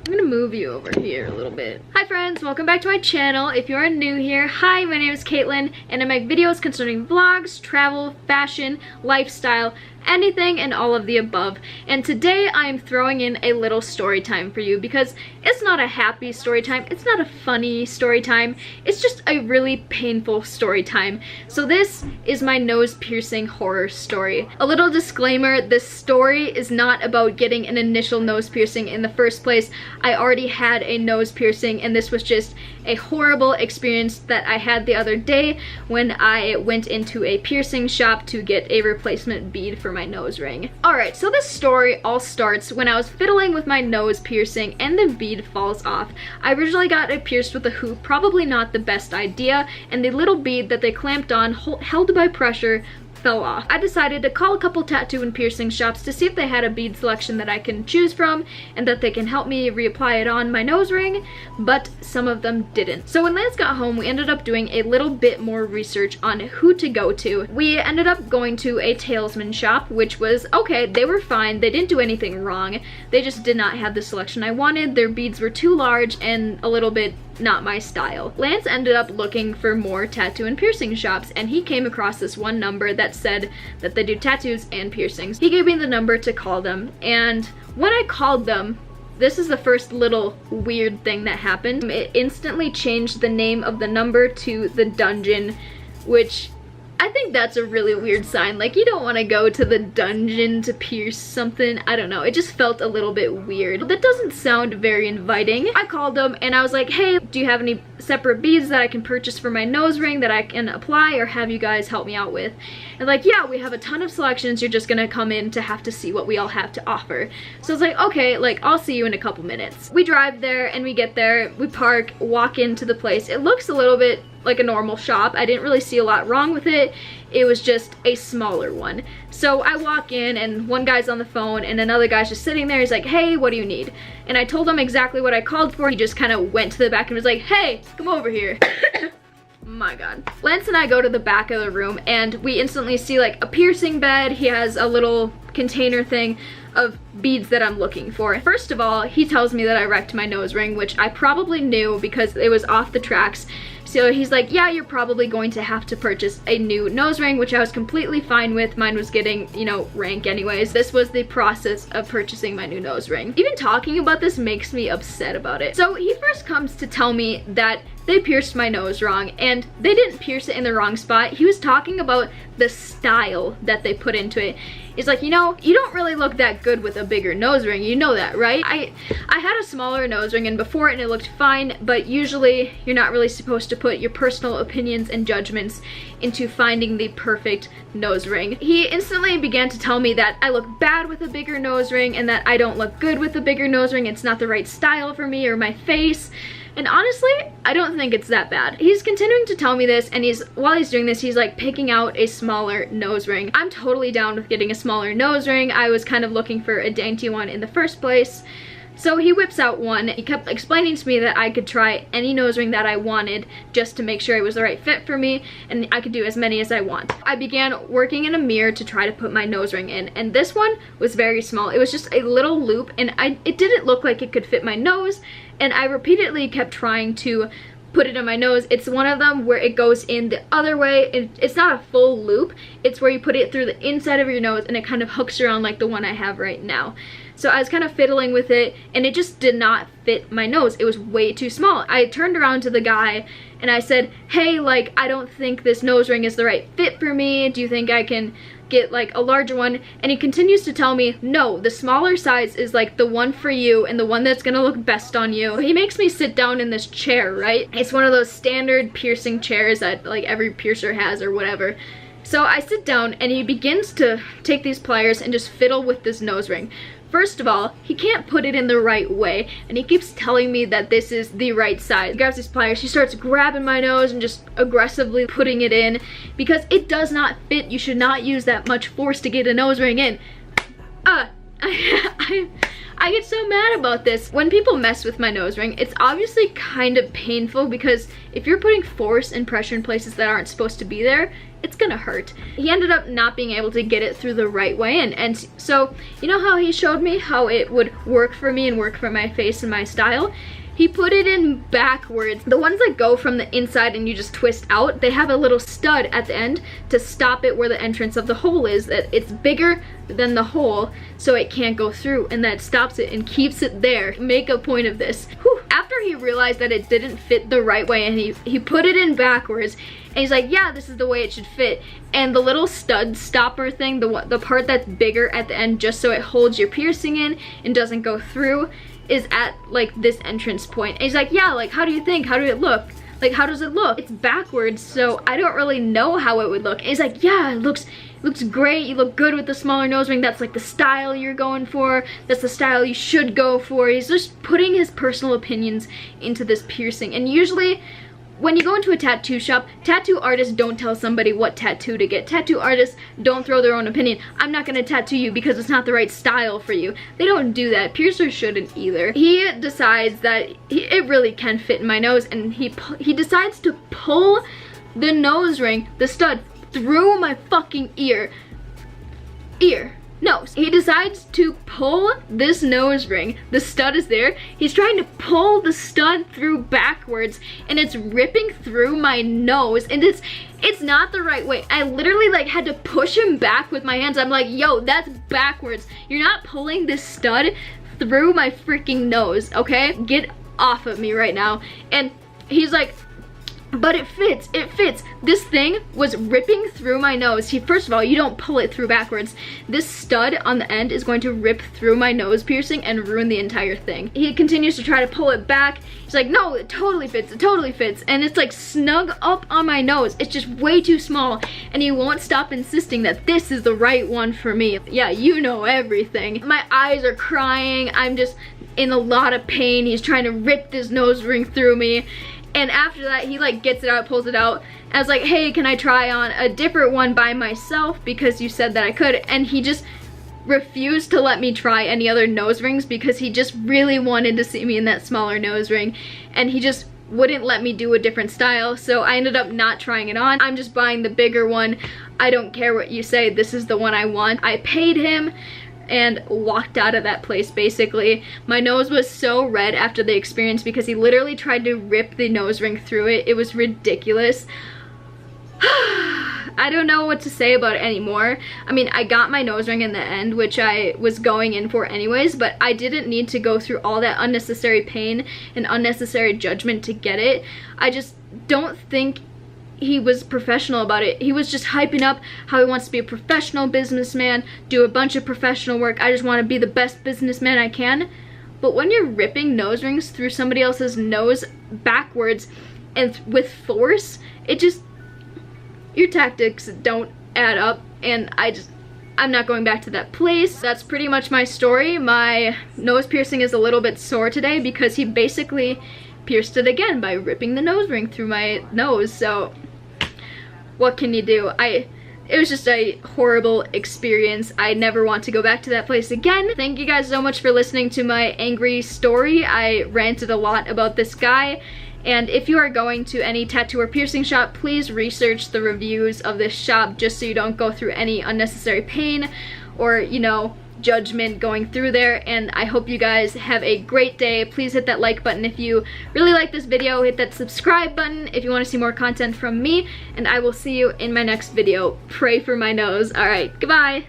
I'm gonna move you over here a little bit. Hi friends, welcome back to my channel. If you are new here, hi, my name is Caitlin, and I make videos concerning vlogs, travel, fashion, lifestyle, anything and all of the above. And today I am throwing in a little story time for you because it's not a happy story time, it's not a funny story time, it's just a really painful story time. So this is my nose piercing horror story. A little disclaimer, this story is not about getting an initial nose piercing in the first place. I already had a nose piercing and this was just a horrible experience that I had the other day when I went into a piercing shop to get a replacement bead for my nose ring. Alright, so this story all starts when I was fiddling with my nose piercing and the bead falls off. I originally got it pierced with a hoop, probably not the best idea, and the little bead that they clamped on, held by pressure, fell off. I decided to call a couple tattoo and piercing shops to see if they had a bead selection that I can choose from and that they can help me reapply it on my nose ring, but some of them didn't. So when Lance got home, we ended up doing a little bit more research on who to go to. We ended up going to a talesman shop, which was okay. They were fine. They didn't do anything wrong. They just did not have the selection I wanted. Their beads were too large and a little bit not my style. Lance ended up looking for more tattoo and piercing shops, and he came across this one number that said that they do tattoos and piercings. He gave me the number to call them, and when I called them, this is the first little weird thing that happened. It instantly changed the name of the number to the dungeon, which I think that's a really weird sign. Like, you don't want to go to the dungeon to pierce something. I don't know. It just felt a little bit weird. That doesn't sound very inviting. I called them and I was like, hey, do you have any separate beads that I can purchase for my nose ring that I can apply or have you guys help me out with? And like, yeah, we have a ton of selections. You're just gonna come in to have to see what we all have to offer. So I was like, okay, like, I'll see you in a couple minutes. We drive there and we get there, we park, walk into the place. It looks a little bit like a normal shop. I didn't really see a lot wrong with it. It was just a smaller one. So I walk in and one guy's on the phone and another guy's just sitting there. He's like, hey, what do you need? And I told him exactly what I called for. He just kind of went to the back and was like, hey, come over here. My god. Lance and I go to the back of the room and we instantly see like a piercing bed. He has a little container thing of beads that I'm looking for. First of all, he tells me that I wrecked my nose ring, which I probably knew because it was off the tracks. So he's like, yeah, you're probably going to have to purchase a new nose ring, which I was completely fine with. Mine was getting, you know, rank anyways. This was the process of purchasing my new nose ring. Even talking about this makes me upset about it. So he first comes to tell me that they pierced my nose wrong, and they didn't pierce it in the wrong spot. He was talking about the style that they put into it. He's like, you know, you don't really look that good with a bigger nose ring. You know that, right? I had a smaller nose ring and before and it looked fine, but usually you're not really supposed to put your personal opinions and judgments into finding the perfect nose ring. He instantly began to tell me that I look bad with a bigger nose ring and that I don't look good with a bigger nose ring. It's not the right style for me or my face. And honestly, I don't think it's that bad. He's continuing to tell me this, and while he's doing this, he's like picking out a smaller nose ring. I'm totally down with getting a smaller nose ring. I was kind of looking for a dainty one in the first place. So he whips out one. He kept explaining to me that I could try any nose ring that I wanted just to make sure it was the right fit for me, and I could do as many as I want. I began working in a mirror to try to put my nose ring in, and this one was very small. It was just a little loop, and it didn't look like it could fit my nose, and I repeatedly kept trying to put it in my nose. It's one of them where it goes in the other way. It's not a full loop. It's where you put it through the inside of your nose and it kind of hooks around like the one I have right now. So I was kind of fiddling with it and it just did not fit my nose. It was way too small. I turned around to the guy and I said, hey, like, I don't think this nose ring is the right fit for me. Do you think I can get like a larger one? And he continues to tell me, no, the smaller size is like the one for you and the one that's gonna look best on you. He makes me sit down in this chair, right? It's one of those standard piercing chairs that like every piercer has or whatever. So I sit down and he begins to take these pliers and just fiddle with this nose ring. First of all, he can't put it in the right way, and he keeps telling me that this is the right size. He grabs these pliers, he starts grabbing my nose and just aggressively putting it in because it does not fit. You should not use that much force to get a nose ring in. I get so mad about this. When people mess with my nose ring, it's obviously kind of painful because if you're putting force and pressure in places that aren't supposed to be there, it's gonna hurt. He ended up not being able to get it through the right way, and so you know how he showed me how it would work for me and work for my face and my style? He put it in backwards. The ones that go from the inside and you just twist out, they have a little stud at the end to stop it where the entrance of the hole is, that it's bigger than the hole so it can't go through, and that stops it and keeps it there. Make a point of this. Whew. After he realized that it didn't fit the right way and he put it in backwards, and he's like, yeah, this is the way it should fit. And the little stud stopper thing, the part that's bigger at the end just so it holds your piercing in and doesn't go through, is at like this entrance point. And he's like, yeah, like how do you think? How do it look? Like how does it look? It's backwards, so I don't really know how it would look. And he's like, yeah, it looks great. You look good with the smaller nose ring. That's like the style you're going for. That's the style you should go for. He's just putting his personal opinions into this piercing. And usually when you go into a tattoo shop, tattoo artists don't tell somebody what tattoo to get. Tattoo artists don't throw their own opinion. I'm not gonna tattoo you because it's not the right style for you. They don't do that. Piercers shouldn't either. He decides that it really can fit in my nose, and he decides to pull the nose ring, the stud, through my fucking nose. He decides to pull this nose ring. The stud is there. He's trying to pull the stud through backwards, and it's ripping through my nose, and it's not the right way. I literally like had to push him back with my hands. I'm like, yo, that's backwards. You're not pulling this stud through my freaking nose, okay? Get off of me right now. And he's like, but it fits, it fits. This thing was ripping through my nose. First of all, you don't pull it through backwards. This stud on the end is going to rip through my nose piercing and ruin the entire thing. He continues to try to pull it back. He's like, no, it totally fits, it totally fits. And it's like snug up on my nose. It's just way too small. And he won't stop insisting that this is the right one for me. Yeah, you know everything. My eyes are crying. I'm just in a lot of pain. He's trying to rip this nose ring through me. And after that, he like gets it out, pulls it out. I was like, hey, can I try on a different one by myself because you said that I could? And he just refused to let me try any other nose rings because he just really wanted to see me in that smaller nose ring. And he just wouldn't let me do a different style. So I ended up not trying it on. I'm just buying the bigger one. I don't care what you say. This is the one I want. I paid him and walked out of that place basically. My nose was so red after the experience because he literally tried to rip the nose ring through it. It was ridiculous. I don't know what to say about it anymore. I mean, I got my nose ring in the end, which I was going in for anyways, but I didn't need to go through all that unnecessary pain and unnecessary judgment to get it. I just don't think he was professional about it. He was just hyping up how he wants to be a professional businessman, do a bunch of professional work. I just want to be the best businessman I can. But when you're ripping nose rings through somebody else's nose backwards and with force, it just, your tactics don't add up, and I'm not going back to that place. That's pretty much my story. My nose piercing is a little bit sore today because he basically pierced it again by ripping the nose ring through my nose. So what can you do? It was just a horrible experience. I never want to go back to that place again. Thank you guys so much for listening to my angry story. I ranted a lot about this guy. And if you are going to any tattoo or piercing shop, please research the reviews of this shop just so you don't go through any unnecessary pain or, you know, judgment going through there. And I hope you guys have a great day. Please hit that like button if you really like this video. Hit that subscribe button if you want to see more content from me, and I will see you in my next video. Pray for my nose. All right, goodbye.